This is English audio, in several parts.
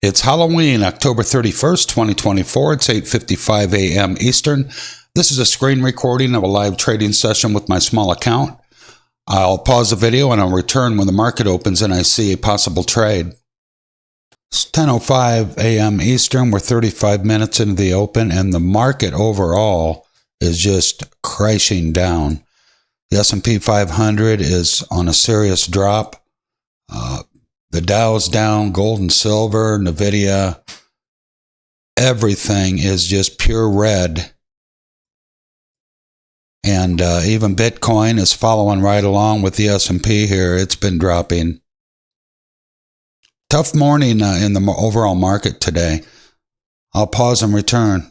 It's Halloween, October 31st, 2024. It's 8:55 a.m. Eastern. This is a screen recording of a live trading session with my small account. I'll pause the video and I'll return when the market opens and I see a possible trade. It's 10:05 a.m. Eastern. We're 35 minutes into the open and the market overall is just crashing down. The S&P 500 is on a serious drop. The Dow's down, gold and silver, Nvidia, everything is just pure red. And even Bitcoin is following right along with the S&P here. It's been dropping. Tough morning in the overall market today. I'll pause and return.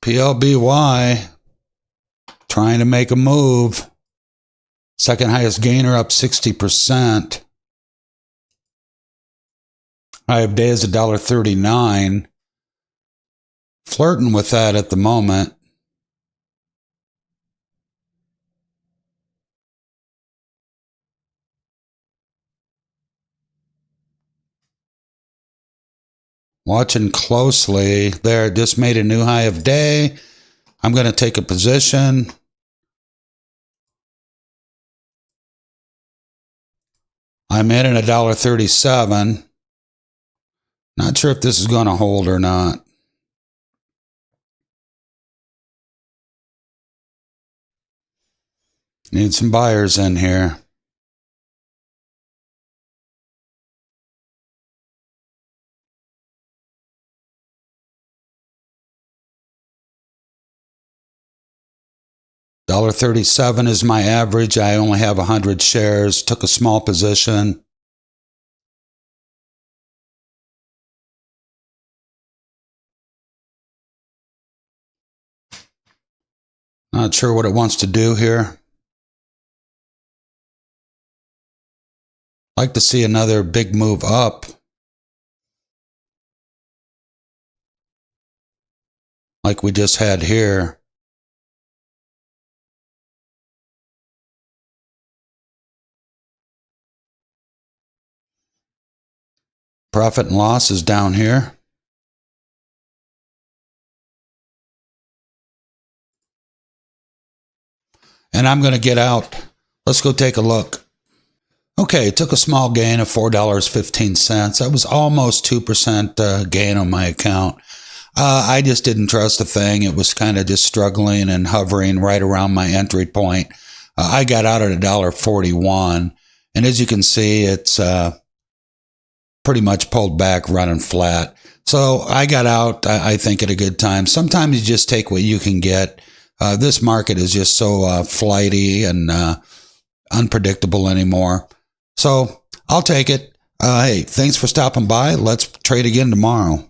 PLBY trying to make a move. Second highest gainer up 60%. High of day is $1.39. Flirting with that at the moment. Watching closely. There, just made a new high of day. I'm going to take a position. I'm in at $1.37. Not sure if this is going to hold or not. Need some buyers in here. $1.37 is my average. I only have 100 shares. Took a small position. Not sure what it wants to do here. Like to see another big move up. Like we just had here. Profit and loss is down here. And I'm going to get out. Let's go take a look. Okay, took a small gain of $4.15. That was almost 2% gain on my account. I just didn't trust the thing. It was kind of just struggling and hovering right around my entry point. I got out at $1.41. And as you can see, it's pretty much pulled back, running flat. So I got out, I think, at a good time. Sometimes you just take what you can get. This market is just so flighty and unpredictable anymore. So I'll take it. Hey, thanks for stopping by. Let's trade again tomorrow.